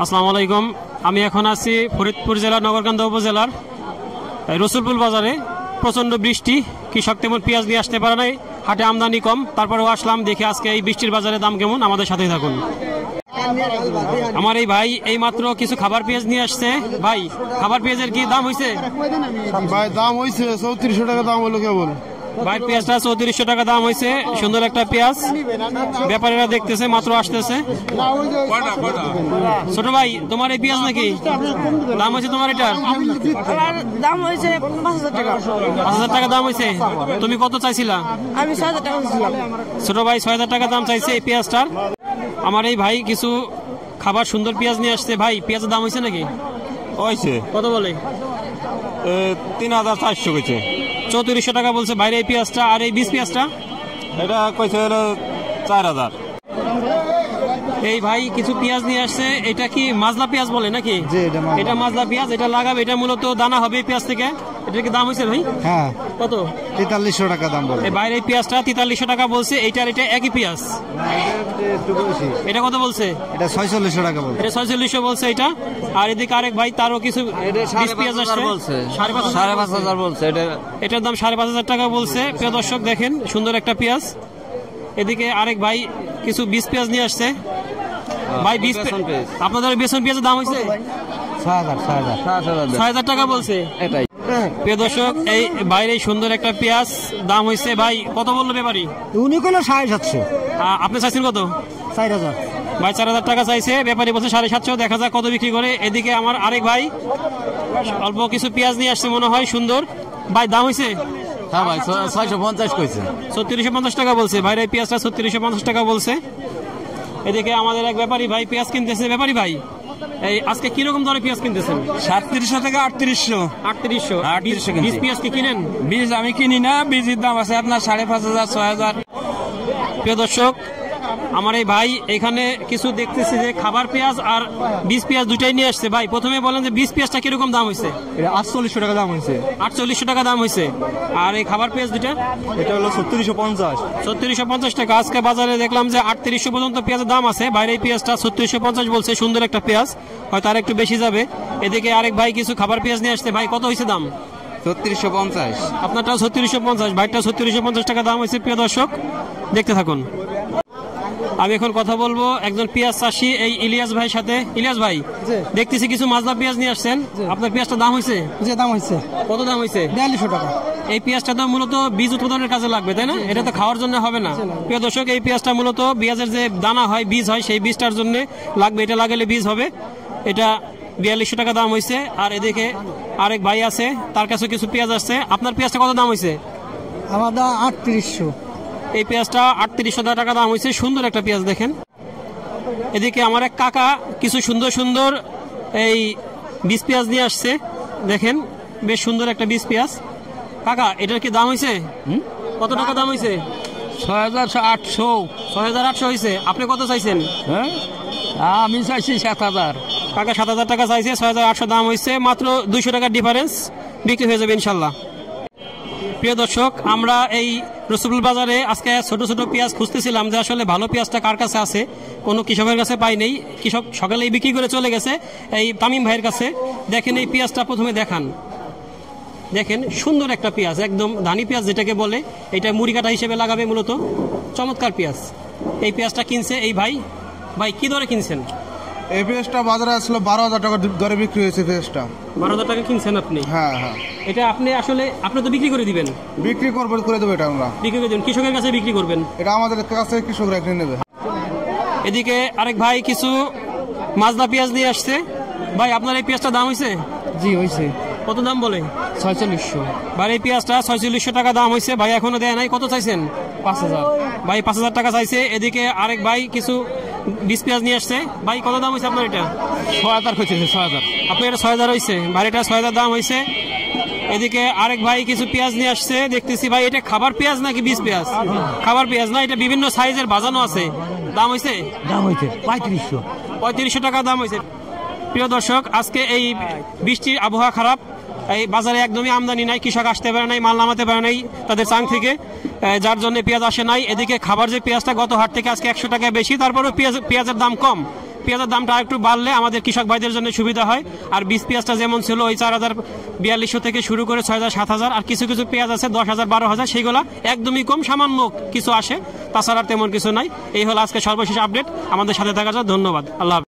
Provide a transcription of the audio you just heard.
আসসালামু আলাইকুম। আমি এখন আছি ফরিদপুর জেলার নগরকান্দা উপজেলার রসুলপুর বাজারে। প্রচন্ড বৃষ্টি, কৃষক তেমন পেঁয়াজ নিয়ে আসতে পারে নাই, হাটে আমদানি কম। তারপরেও আসলাম, দেখে আজকে এই বৃষ্টির বাজারে দাম কেমন, আমাদের সাথেই থাকুন। আমার এই ভাই এই মাত্র কিছু খাবার পেঁয়াজ নিয়ে আসছে। ভাই, খাবার পেঁয়াজের কি দাম হয়েছে? ভাই দাম হয়েছে 3400 টাকা দাম হলো কেবল। ভাই পেঁয়াজটা 3400 টাকা দাম হয়েছে, সুন্দর একটা পেঁয়াজ। ব্যাপারীরা দেখতেছে, মাত্র আসতেছে। ছোট ভাই, তোমার এই পেঁয়াজ নাকি দাম হয়েছে? তোমার এটা দাম হয়েছে 5000 টাকা। 5000 টাকা দাম হয়েছে। তুমি কত চাইছিলা? আমি 6000 টাকা চাইছিলাম। ছোট ভাই 6000 টাকা দাম চাইছে এই পেঁয়াজটার। আমার এই ভাই কিছু খাবার সুন্দর পেঁয়াজ নিয়ে আসছে। ভাই, পেঁয়াজের দাম হয়েছে নাকি? হয়েছে কত বলে? 3400 কইছে। 3400 টাকা বলছে বাইরে এই পেঁয়াজটা। আর এই 20 পেঁয়াজটা এটা কইছে হলো 4000। এই ভাই কিছু পেঁয়াজ নিয়ে আসছে। এটা কি মাজলা পেঁয়াজ বলে নাকি? এটা মাজলা পেঁয়াজ, এটা লাগাবে। এটা মূলত দানা হবে পেঁয়াজ থেকে। এটা কি দাম হয়েছে ভাই? হ্যাঁ, কত? 4300 টাকা দাম বলে। এই বাইরে এই পেঁয়াজটা 4300 টাকা বলছে। এইটার এটা একই পেঁয়াজ। এটা কত বলছে? এটা 4600 টাকা বলে। এটা 4600 বলছে এটা। আর এদিকে আরেক ভাই, তারও কিছু 20 পেঁয়াজ আসছে। 5500 বলছে। এটার দাম 5500 টাকা বলছে। প্রিয় দর্শক দেখেন, সুন্দর একটা পেঁয়াজ। এদিকে আরেক ভাই কিছু 20 পেঁয়াজ নিয়ে আসছে। ভাই, 20 আপনাদের বেসন পেঁয়াজের দাম হয়েছে 6000 টাকা বলছে। এটাই প্রিয় দর্শক, এই বাইরে সুন্দর একটা পেঁয়াজ দাম হয়েছে। ভাই, কত বললো ব্যাপারী? উনি কোনো 750। আপনি চাইছেন কত? 4000। ভাই 4000 টাকা চাইছে, ব্যাপারী বলছে 750। দেখা যাক কত বিক্রি করে। এদিকে আমার আরেক ভাই অল্প কিছু পেঁয়াজ নিয়ে আসছে মনে হয়, সুন্দর। ভাই, দাম হয়েছে? হ্যাঁ ভাই, 650 কইছে। 3650 টাকা বলছে। ভাইরা এই পেঁয়াজটা 3650 টাকা বলছে। এদিকে আমাদের এক ব্যাপারী ভাই পেঁয়াজ কিনতেছে। ব্যাপারী ভাই, এই আজকে কিরকম দরে পেঁয়াজ কিনতেছেন? 3700 থেকে 3800। 3800। 3800 20 পেঁয়াজ কি কিনেন? বীজ আমি কিনি না, বীজের দাম আছে আপনার 5500 6000। প্রিয় দর্শক, আমার এই ভাই এখানে কিছু দেখতেছি যে খাবার পেঁয়াজ আর 20 পেঁয়াজ দুটাই নিয়ে আসছে। ভাই, প্রথমে বলেন যে 20 পেঁয়াজটা কিরকম দাম হয়েছে? এটা 4800 টাকা দাম হয়েছে। 4800 টাকা দাম হয়েছে। আর এই খাবার পেঁয়াজ দুটা? এটা হলো 3650। 3650 টাকা। আজকে বাজারে দেখলাম যে 3800 পর্যন্ত পেঁয়াজের দাম আছে। বাইরে এই পেঁয়াজটা 3650 বলছে। সুন্দর একটা পেঁয়াজ, হয়তো আর একটু বেশি যাবে। এদিকে আরেক ভাই কিছু খাবার পেঁয়াজ নিয়ে আসছে। ভাই, কত হয়েছে দাম? 3650। আপনারটা 3650, ভাইটা 3650 টাকা দাম হয়েছে। প্রিয় দর্শক, দেখতে থাকুন। আমি এখন কথা বলবো একজন পেঁয়াজ চাষি এই ইলিয়াস ভাইয়ের সাথে। ইলিয়াস ভাই, দেখতেছি কিছু মাজলা পেঁয়াজ নিয়ে আসছেন। আপনার পেঁয়াজটা দাম হয়েছে? যে দাম হয়েছে। কত দাম হয়েছে? 4200 টাকা। এই পেঁয়াজটা তো মূলত বীজ উৎপাদনের কাজে লাগবে, তাই না? এটা তো খাওয়ার জন্য হবে না। প্রিয় দর্শক, এই পেঁয়াজটা মূলত পেঁয়াজের যে দানা হয়, বীজ হয়, সেই বীজটার জন্য লাগবে। এটা লাগালে বীজ হবে। এটা 4200 টাকা দাম হয়েছে। আর এদিকে আরেক ভাই আছে, তার কাছে কিছু পেঁয়াজ আসছে। আপনার পেঁয়াজটা কত দাম হয়েছে? আমার দাম 3800। এই পেঁয়াজটা 3800 টাকা দাম হয়েছে। সুন্দর একটা পেঁয়াজ দেখেন। এদিকে আমার এক কাকা কিছু সুন্দর সুন্দর এই 20 পেঁয়াজ নিয়ে আসছে। দেখেন, বেশ সুন্দর একটা 20 পেঁয়াজ। কাকা, এটার কি দাম হয়েছে? কত টাকা দাম হয়েছে? 6800। 6800 হয়েছে। আপনি কত চাইছেন? হ্যাঁ, আমি চাইছি 7000। কাকা 7000 টাকা চাইছে, 6800 দাম হয়েছে। মাত্র 200 টাকার ডিফারেন্স, বিক্রি হয়ে যাবে ইনশাল্লাহ। প্রিয় দর্শক, আমরা এই রসুলপুর বাজারে আজকে ছোট ছোট পেঁয়াজ খুঁজতেছিলাম যে আসলে ভালো পেঁয়াজটা কার কাছে আছে। কোনো কৃষকের কাছে পাই নেই। কৃষক সকালেই বিক্রি করে চলে গেছে এই তামিম ভাইয়ের কাছে। দেখেন এই পেঁয়াজটা প্রথমে দেখান। দেখেন, সুন্দর একটা পেঁয়াজ, একদম ধানি পেঁয়াজ যেটাকে বলে। এটা মুড়ি কাটা হিসেবে লাগাবে মূলত। চমৎকার পেঁয়াজ। এই পেঁয়াজটা কিনছে এই ভাই। ভাই, কি দরে কিনছেন? এই পেঁয়াজটা বাজারে আসলে 12000 টাকা দরে বিক্রি হয়েছে। পেঁয়াজটা 12000 টাকা কিনছেন আপনি? হ্যাঁ হ্যাঁ। এটা আপনি আসলে আপনি তো বিক্রি করে দিবেন? বিক্রি করে দেবো। এটা আমরা বিক্রি করে দেবেন, কৃষকের কাছে বিক্রি করবেন? এটা আমাদের কাছে কৃষকরা কিনে নেবে। এদিকে আরেক ভাই কিছু মাজলা পেঁয়াজ নিয়ে আসছে। ভাই, আপনার এই পেঁয়াজটা দাম হয়েছে? জি হয়েছে। কত দাম বলে? 4600। ভাই, এই পেঁয়াজটা 4600 টাকা দাম হয়েছে। ভাই, এখনো দেয় নাই। কত চাইছেন? 5000। ভাই 5000 টাকা চাইছে। এদিকে আরেক ভাই কিছু 20 পেঁয়াজ নিয়ে আসছে। ভাই, কত দাম হয়েছে আপনার এটা? 6000 হয়েছে। 6000। আপনার এটা 6000 হয়েছে। ভাই, এটা 6000 দাম হয়েছে। এদিকে আরেক ভাই কিছু পেঁয়াজ নিয়ে আসছে দেখতেছি। ভাই, এটা খাবার পেঁয়াজ নাকি 20 পেঁয়াজ? খাবার পেঁয়াজ না, এটা বিভিন্ন সাইজের বাজানো আছে। দাম হয়েছে? দাম হয়েছে 3500। 3500 টাকা দাম হয়েছে। প্রিয় দর্শক, আজকে এই বৃষ্টির আবহাওয়া খারাপ, এই বাজারে একদমই আমদানি নাই। কৃষক আসতে পারে নাই, মাল নামাতে পারে নাই তাদের চাং থেকে, যার জন্য পেঁয়াজ আসে নাই। এদিকে খাবার যে পেঁয়াজটা গত হাট থেকে আজকে 100 টাকা বেশি, তারপরেও পেঁয়াজের দাম কম। পেঁয়াজের দামটা একটু বাড়লে আমাদের কৃষক ভাইদের জন্য সুবিধা হয়। আর বীজ পেঁয়াজটা যেমন ছিল ওই 4,042 থেকে শুরু করে 6,000 7,000, আর কিছু কিছু পেঁয়াজ আছে 10,000 12,000, সেইগুলা একদমই কম, সামান্য কিছু আসে, তাছাড়া তেমন কিছু নাই। এই হলো আজকে সর্বশেষ আপডেট। আমাদের সাথে থাকার জন্য ধন্যবাদ। আল্লাহ হাফেজ।